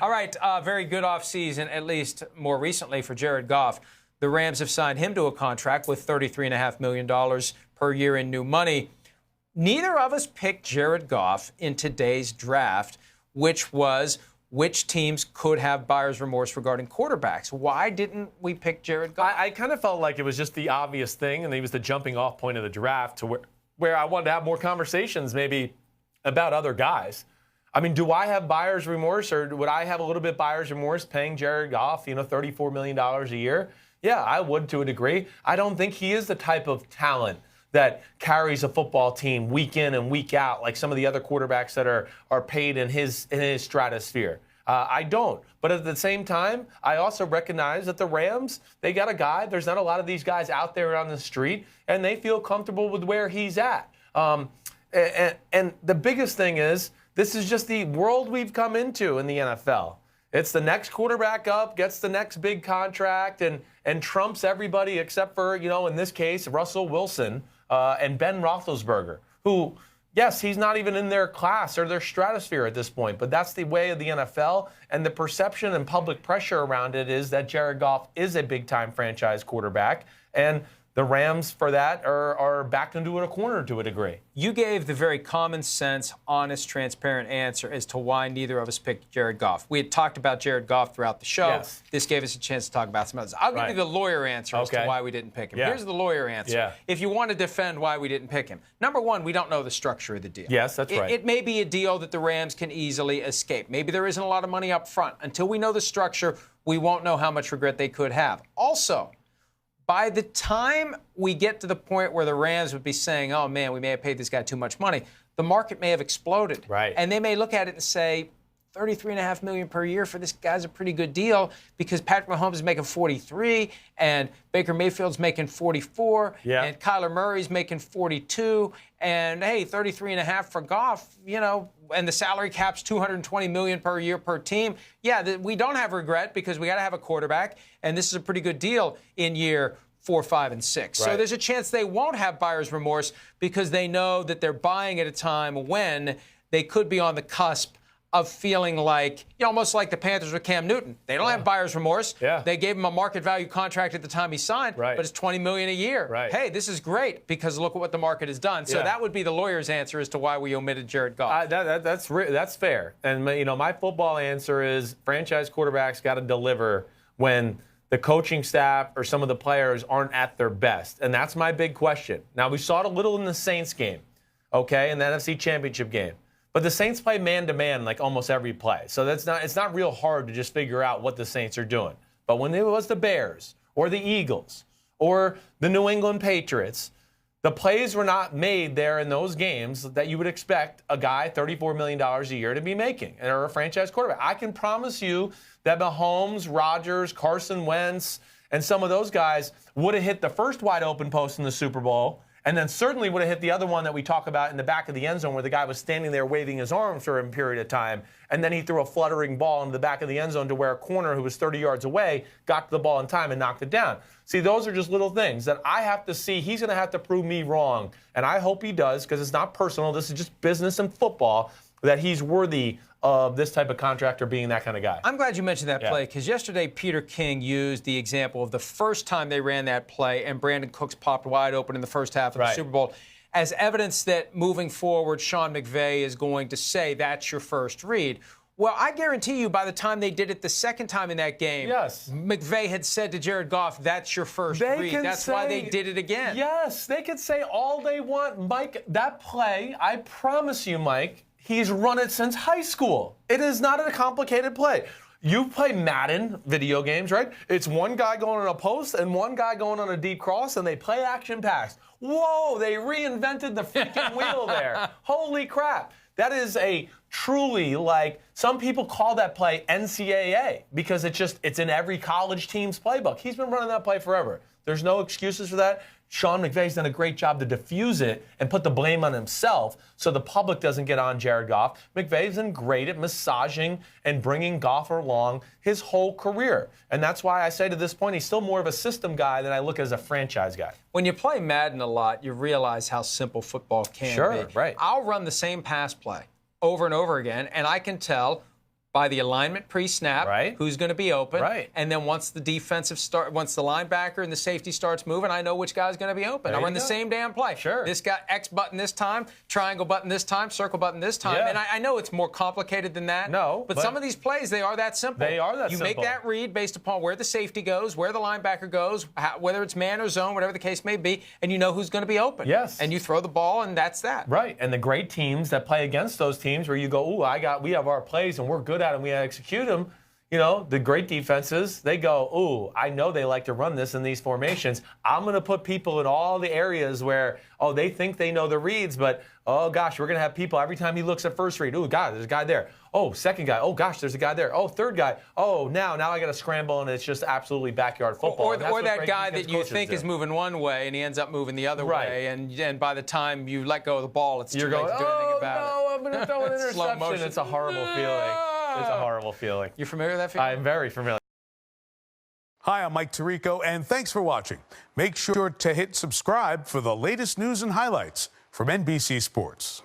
All right, very good offseason, at least more recently for Jared Goff. The Rams have signed him to a contract with $33.5 million per year in new money. Neither of us picked Jared Goff in today's draft, which was which teams could have buyer's remorse regarding quarterbacks. Why didn't we pick Jared Goff? I kind of felt like it was just the obvious thing, and he was the jumping off point of the draft to where I wanted to have more conversations maybe about other guys. I mean, do I have buyer's remorse, or would I have a little bit buyer's remorse paying Jared Goff, $34 million a year? Yeah, I would to a degree. I don't think he is the type of talent that carries a football team week in and week out like some of the other quarterbacks that are paid in his stratosphere. I don't. But at the same time, I also recognize that the Rams, they got a guy. There's not a lot of these guys out there on the street, and they feel comfortable with where he's at. And the biggest thing is, this is just the world we've come into in the NFL. It's the next quarterback up, gets the next big contract, and trumps everybody except for, in this case, Russell Wilson and Ben Roethlisberger, who, yes, he's not even in their class or their stratosphere at this point, but that's the way of the NFL, and the perception and public pressure around it is that Jared Goff is a big-time franchise quarterback, and the Rams, for that, are backed into a corner to a degree. You gave the very common sense, honest, transparent answer as to why neither of us picked Jared Goff. We had talked about Jared Goff throughout the show. Yes. This gave us a chance to talk about some others. I'll give you the lawyer answer as to why we didn't pick him. Yeah. Here's the lawyer answer. Yeah. If you want to defend why we didn't pick him. Number one, we don't know the structure of the deal. Yes, that's right. It may be a deal that the Rams can easily escape. Maybe there isn't a lot of money up front. Until we know the structure, we won't know how much regret they could have. Also, by the time we get to the point where the Rams would be saying, oh, man, we may have paid this guy too much money, the market may have exploded. Right. And they may look at it and say, $33.5 million per year for this guy's a pretty good deal because Patrick Mahomes is making 43 and Baker Mayfield's making 44 and Kyler Murray's making 42 and, hey, 33.5 for Goff, and the salary cap's $220 million per year per team. Yeah, we don't have regret because we got to have a quarterback, and this is a pretty good deal in year 4, 5, and 6. Right. So there's a chance they won't have buyer's remorse because they know that they're buying at a time when they could be on the cusp of feeling like, almost like the Panthers with Cam Newton. They don't have buyer's remorse. Yeah. They gave him a market value contract at the time he signed, but it's $20 million a year. Right. Hey, this is great because look at what the market has done. So that would be the lawyer's answer as to why we omitted Jared Goff. That's fair. And, my football answer is franchise quarterbacks got to deliver when the coaching staff or some of the players aren't at their best. And that's my big question. Now, we saw it a little in the Saints game, in the NFC Championship game. But the Saints play man-to-man like almost every play. So it's not real hard to just figure out what the Saints are doing. But when it was the Bears or the Eagles or the New England Patriots, the plays were not made there in those games that you would expect a guy $34 million a year to be making, or a franchise quarterback. I can promise you that Mahomes, Rodgers, Carson Wentz, and some of those guys would have hit the first wide open post in the Super Bowl, and then certainly would have hit the other one that we talk about in the back of the end zone where the guy was standing there waving his arms for a period of time, and then he threw a fluttering ball into the back of the end zone to where a corner who was 30 yards away got to the ball in time and knocked it down. See, those are just little things that I have to see. He's going to have to prove me wrong, and I hope he does because it's not personal. This is just business and football, that he's worthy of this type of contract or being that kind of guy. I'm glad you mentioned that play because yesterday Peter King used the example of the first time they ran that play and Brandon Cooks popped wide open in the first half of the Super Bowl as evidence that moving forward, Sean McVay is going to say that's your first read. Well, I guarantee you by the time they did it the second time in that game, McVay had said to Jared Goff, that's your first read. That's why they did it again. Yes, they could say all they want. Mike, that play, I promise you, Mike, he's run it since high school. It is not a complicated play. You play Madden video games, right? It's one guy going on a post and one guy going on a deep cross, and they play action pass. Whoa, they reinvented the freaking wheel there. Holy crap. That is a truly, some people call that play NCAA because it's in every college team's playbook. He's been running that play forever. There's no excuses for that. Sean McVay's done a great job to diffuse it and put the blame on himself so the public doesn't get on Jared Goff. McVay's been great at massaging and bringing Goff along his whole career. And that's why I say to this point, he's still more of a system guy than I look as a franchise guy. When you play Madden a lot, you realize how simple football can be. Sure, right. I'll run the same pass play over and over again, and I can tell by the alignment pre-snap, right, who's going to be open, right, and then once the once the linebacker and the safety starts moving, I know which guy's going to be open. I run the same damn play. Sure. This guy, X button this time, triangle button this time, circle button this time, and I know it's more complicated than that. No, but some of these plays, they are that simple. They are that simple. You make that read based upon where the safety goes, where the linebacker goes, whether it's man or zone, whatever the case may be, and you know who's going to be open. Yes. And you throw the ball, and that's that. Right. And the great teams that play against those teams where you go, we have our plays and we're good at them, we execute them. You know, the great defenses, they go, I know they like to run this in these formations. I'm going to put people in all the areas where, they think they know the reads, but, oh, gosh, we're going to have people every time he looks at first read. God, there's a guy there. Oh, second guy. Oh, gosh, there's a guy there. Oh, third guy. Oh, now I got to scramble, and it's just absolutely backyard football. Or that guy that you think is moving one way, and he ends up moving the other way, and by the time you let go of the ball, it's too late to do anything about it. No, I'm going to throw an interception. It's a horrible feeling. It's a horrible feeling. You familiar with that feeling? I'm very familiar. Hi, I'm Mike Tirico, and thanks for watching. Make sure to hit subscribe for the latest news and highlights from NBC Sports.